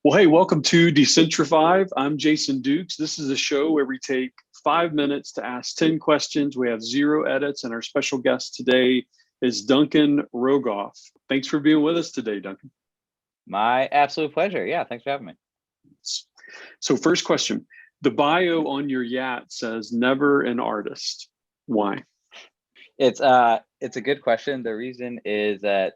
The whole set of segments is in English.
Well, hey, welcome to DECENTRAFIVE. I'm Jason Dukes. This is a show where we take 5 minutes to ask 10 questions. We have 0 edits, and our special guest today is Duncan Rogoff. Thanks for being with us today, Duncan. My absolute pleasure. Yeah, thanks for having me. So first question, the bio on your y.at says never an artist. Why? It's a good question. The reason is that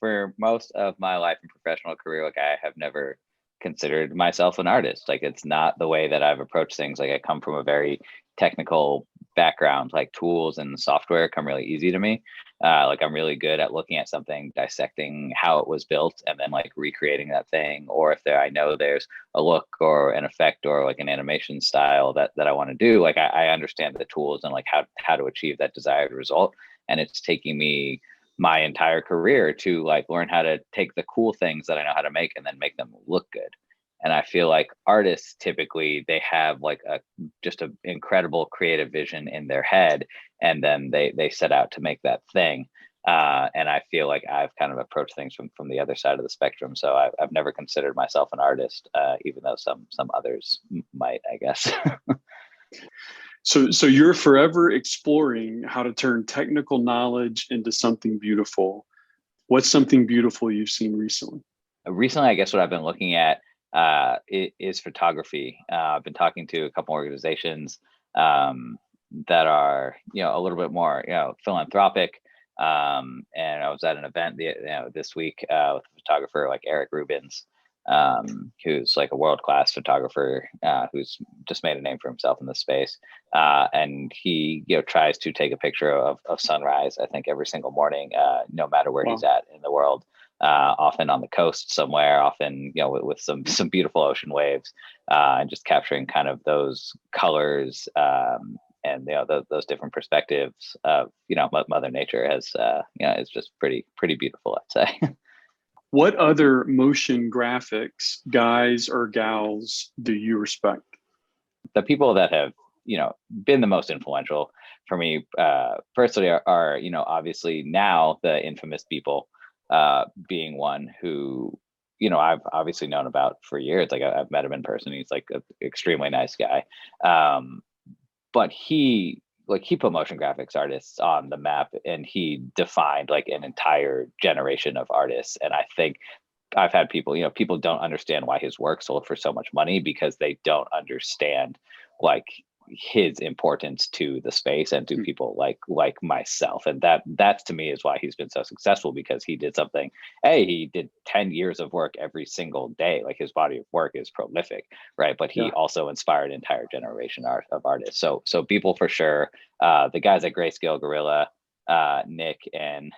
for most of my life and professional career, like I have never considered myself an artist. Like it's not the way that I've approached things. Like I come from a very technical background, like tools and software come really easy to me. Like I'm really good at looking at something, dissecting how it was built, and then like recreating that thing. Or if I know there's a look or an effect or like an animation style that I want to do, like I understand the tools and like how to achieve that desired result. And it's taking me my entire career to like learn how to take the cool things that I know how to make and then make them look good. And I feel like artists typically they have like just an incredible creative vision in their head, and then they set out to make that thing. And I feel like I've kind of approached things from the other side of the spectrum. So I've never considered myself an artist, even though some others might, I guess. So you're forever exploring how to turn technical knowledge into something beautiful. What's something beautiful you've seen recently? Recently, I guess what I've been looking at is photography. I've been talking to a couple organizations that are, a little bit more, philanthropic. And I was at an event, this week with a photographer like Eric Rubens, who's like a world-class photographer who's just made a name for himself in this space. And he, tries to take a picture of sunrise, I think, every single morning, no matter where he's at in the world. Often on the coast somewhere, often with some beautiful ocean waves, and just capturing kind of those colors and those different perspectives of Mother Nature has it's just pretty beautiful, I'd say. What other motion graphics guys or gals do you respect? The people that have been the most influential for me personally are obviously now the infamous people. Being one who, I've obviously known about for years. Like I've met him in person. He's like an extremely nice guy. But he put motion graphics artists on the map, and he defined like an entire generation of artists. And I think I've had people, people don't understand why his work sold for so much money because they don't understand like his importance to the space and to people like myself. And that to me is why he's been so successful, because he did something. He did 10 years of work every single day. Like his body of work is prolific, right? But he also inspired an entire generation of artists. So people for sure, the guys at Grayscale Gorilla, Nick and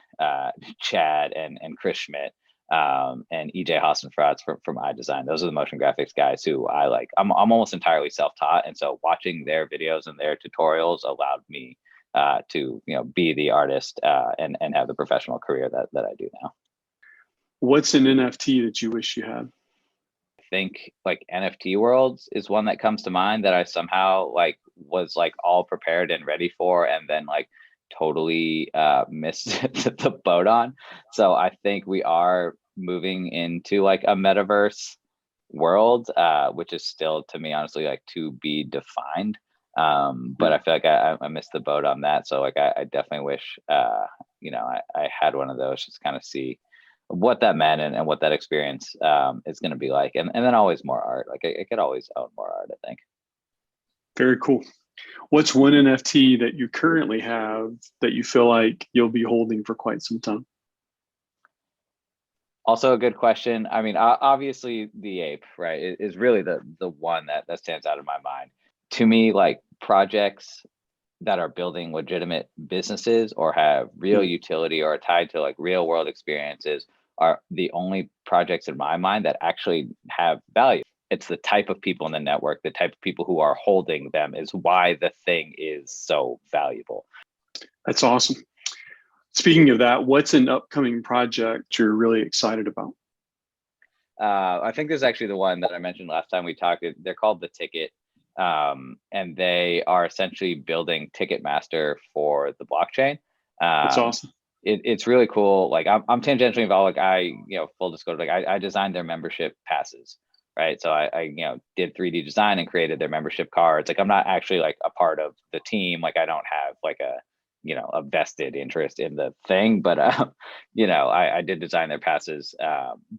Chad and Chris Schmidt, and EJ Hassenfratz from iDesign. Those are the motion graphics guys who I like. I'm almost entirely self-taught, and so watching their videos and their tutorials allowed me to be the artist and have the professional career that I do now. What's an NFT that you wish you had? I think like NFT worlds is one that comes to mind that I somehow was all prepared and ready for, and then totally missed the boat on. So I think we are moving into like a metaverse world, which is still, to me, honestly, to be defined. But I feel like I missed the boat on that. So I definitely wish, I had one of those, just kind of see what that meant and what that experience is going to be like. And then always more art. I could always own more art, I think. Very cool. What's one NFT that you currently have that you feel like you'll be holding for quite some time? Also a good question. I mean, obviously the ape, right, is really the one that stands out in my mind. To me, like projects that are building legitimate businesses or have real utility or are tied to real world experiences are the only projects in my mind that actually have value. It's the type of people in the network, the type of people who are holding them is why the thing is so valuable. That's awesome. Speaking of that, what's an upcoming project you're really excited about? I think this is actually the one that I mentioned last time we talked. They're called The Ticket, and they are essentially building Ticketmaster for the blockchain. That's awesome. It's really cool. I'm tangentially involved. Full disclosure, I designed their membership passes. right? So I did 3D design and created their membership cards. Like I'm not actually like a part of the team. Like I don't have like a vested interest in the thing, but I did design their passes.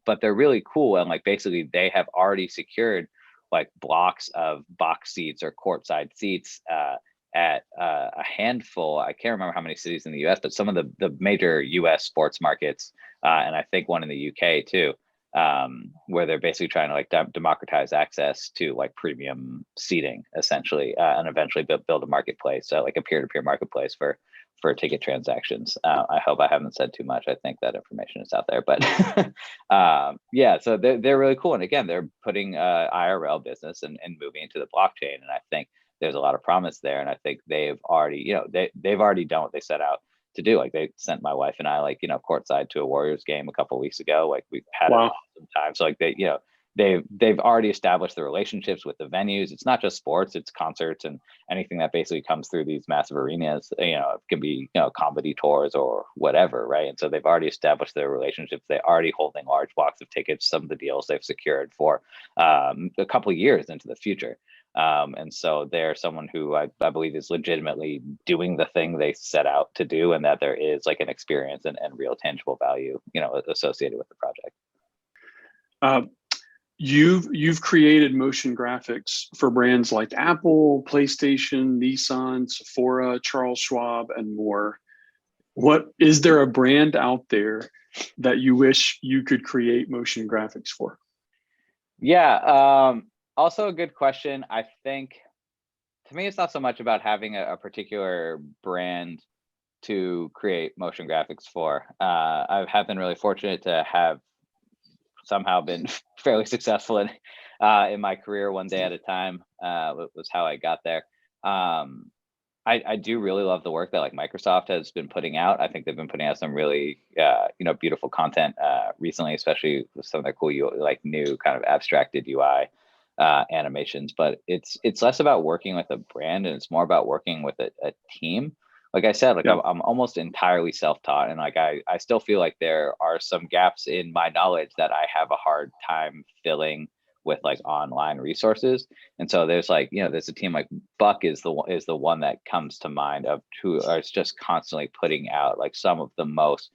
But they're really cool, and like basically they have already secured like blocks of box seats or courtside seats at a handful. I can't remember how many cities in the US, but some of the major US sports markets, and I think one in the UK too, where they're basically trying to like democratize access to like premium seating essentially, and eventually build a marketplace, like a peer-to-peer marketplace for ticket transactions. I hope I haven't said too much. I think that information is out there, but yeah, so they're really cool. And again, they're putting IRL business and moving into the blockchain. And I think there's a lot of promise there. And I think they've already, they've already done what they set out to do. Like they sent my wife and I courtside to a Warriors game a couple of weeks ago. Like we had an awesome time. So like they've already established the relationships with the venues. It's not just sports, it's concerts and anything that basically comes through these massive arenas. It can be comedy tours or whatever, right? And so they've already established their relationships. They're already holding large blocks of tickets. Some of the deals they've secured for a couple of years into the future. And so they're someone who I believe is legitimately doing the thing they set out to do, and that there is like an experience and real tangible value associated with the project. You've created motion graphics for brands like Apple, PlayStation, Nissan, Sephora, Charles Schwab, and more. What is there a brand out there that you wish you could create motion graphics for? Yeah, also a good question. I think to me, it's not so much about having a particular brand to create motion graphics for. I have been really fortunate to have somehow been fairly successful in my career, one day at a time, was how I got there. I do really love the work that like Microsoft has been putting out. I think they've been putting out some really beautiful content recently, especially with some of their cool like new kind of abstracted UI animations. But it's less about working with a brand and it's more about working with a team. Like I said, like I'm almost entirely self-taught, and like I still feel like there are some gaps in my knowledge that I have a hard time filling with like online resources. And so there's like there's a team like Buck is the one that comes to mind, of who is just constantly putting out like some of the most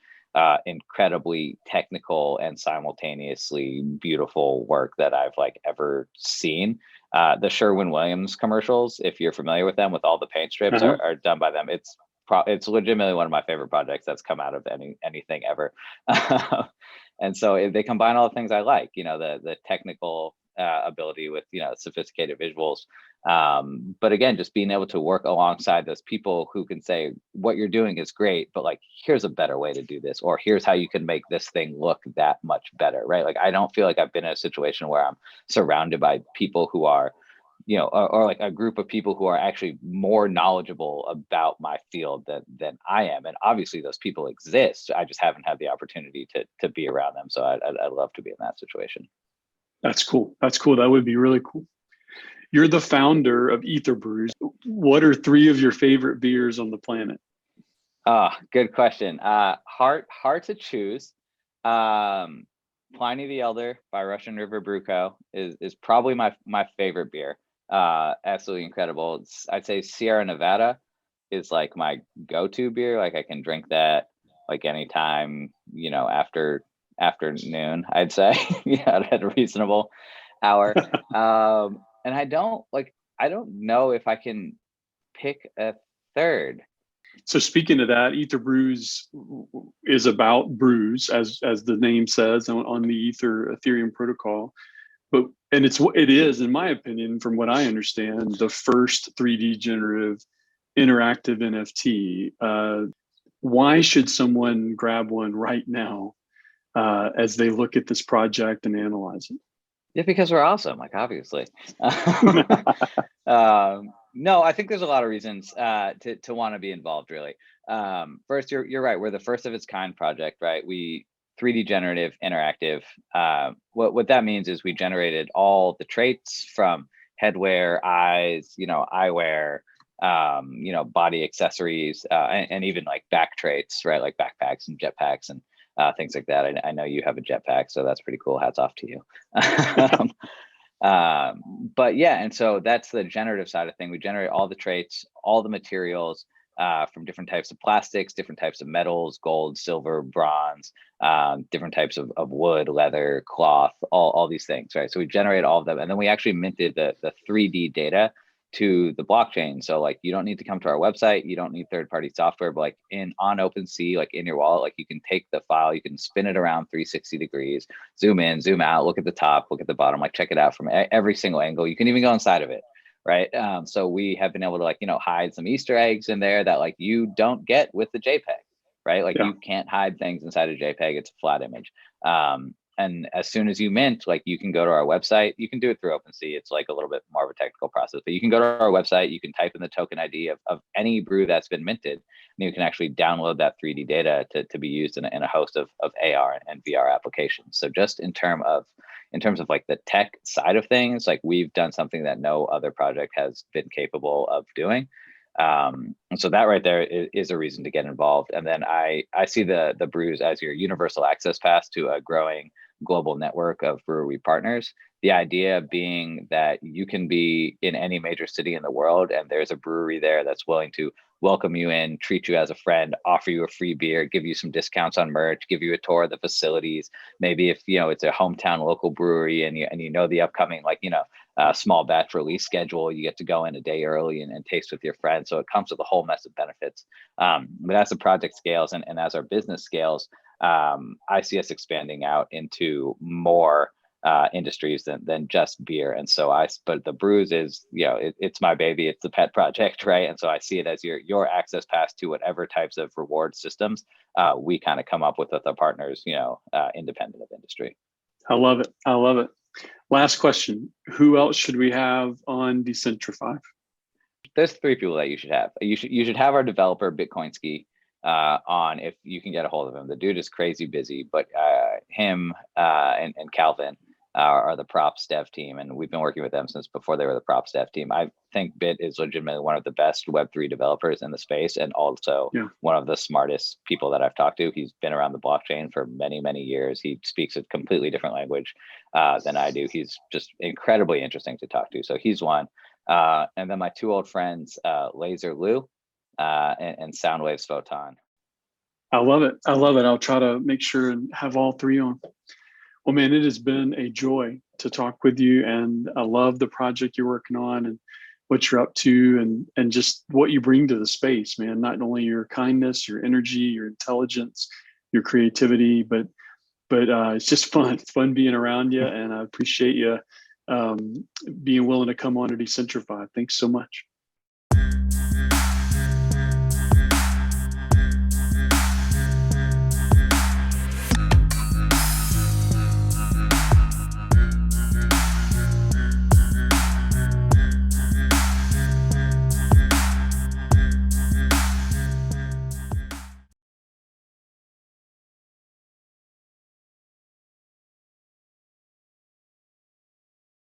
incredibly technical and simultaneously beautiful work that I've like ever seen. The Sherwin-Williams commercials, if you're familiar with them, with all the paint strips, are done by them. It's legitimately one of my favorite projects that's come out of anything ever. And so they combine all the things I like, the technical ability with sophisticated visuals, but again, just being able to work alongside those people who can say what you're doing is great, but like here's a better way to do this, or here's how you can make this thing look that much better, right? Like I don't feel like I've been in a situation where I'm surrounded by people who are or like a group of people who are actually more knowledgeable about my field than I am. And obviously those people exist. I just haven't had the opportunity to be around them. So I'd love to be in that situation. That's cool. That's cool. That would be really cool. You're the founder of ETHrBrews. What are 3 of your favorite beers on the planet? Good question. Hard to choose. Pliny the Elder by Russian River Brew Co. is probably my favorite beer. Absolutely incredible. I'd say Sierra Nevada is like my go-to beer. Like I can drink that like anytime, afternoon, I'd say, at a reasonable hour. And I don't know if I can pick a third. So speaking of that, ETHrBrews is about brews, as the name says, on the Ethereum protocol. It is, in my opinion, from what I understand, the first 3D generative interactive NFT. Why should someone grab one right now as they look at this project and analyze it? Yeah, because we're awesome, like obviously. No, I think there's a lot of reasons to want to be involved, really. First, you're right. We're the first of its kind project, right? We 3D generative interactive. What that means is we generated all the traits from headwear, eyes, eyewear, body accessories, and even like back traits, right? Like backpacks and jetpacks and things like that. I know you have a jetpack, so that's pretty cool. Hats off to you. But yeah, and so that's the generative side of thing. We generate all the traits, all the materials from different types of plastics, different types of metals, gold, silver, bronze, different types of wood, leather, cloth, all these things, right? So we generate all of them, and then we actually minted the 3D data to the blockchain. So like, you don't need to come to our website, you don't need third-party software, but like on OpenSea, like in your wallet, like you can take the file, you can spin it around 360 degrees, zoom in, zoom out, look at the top, look at the bottom, like check it out from every single angle. You can even go inside of it, right? So we have been able to, like, you know, hide some Easter eggs in there that like you don't get with the JPEG, right? Like you can't hide things inside a JPEG, it's a flat image. And as soon as you mint, like you can go to our website, you can do it through OpenSea. It's like a little bit more of a technical process, but you can go to our website, you can type in the token ID of any brew that's been minted, and you can actually download that 3D data to be used in a host of AR and VR applications. So just in terms of like the tech side of things, like we've done something that no other project has been capable of doing. And so that right there is a reason to get involved. And then I see the brews as your universal access pass to a growing global network of brewery partners. The idea being that you can be in any major city in the world and there's a brewery there that's willing to welcome you in, treat you as a friend, offer you a free beer, give you some discounts on merch, give you a tour of the facilities. Maybe if, you know, it's a hometown local brewery and you know the upcoming, like, you know, small batch release schedule, you get to go in a day early and taste with your friends. So it comes with a whole mess of benefits. But as the project scales and as our business scales, I see us expanding out into more industries than just beer. And so but the brews is, you know, it's my baby, it's the pet project, right? And so I see it as your access pass to whatever types of reward systems we kind of come up with our partners, you know, independent of industry. I love it. I love it. Last question. Who else should we have on DECENTRAFIVE? There's 3 people that you should have. You should have our developer Bitcoinsky on, if you can get a hold of him. The dude is crazy busy, but him and Calvin are the props dev team, and we've been working with them since before they were the props dev team. I think Bit is legitimately one of the best Web3 developers in the space, and also one of the smartest people that I've talked to. He's been around the blockchain for many, many years. He speaks a completely different language than I do. He's just incredibly interesting to talk to. So he's one. And then my 2 old friends, Laser Lou and Soundwaves Photon. I love it. I love it. I'll try to make sure and have all 3 on. Well, man, it has been a joy to talk with you, and I love the project you're working on and what you're up to, and just what you bring to the space, man. Not only your kindness, your energy, your intelligence, your creativity, but it's just fun. It's fun being around you, and I appreciate you being willing to come on to DECENTRAFIVE. Thanks so much.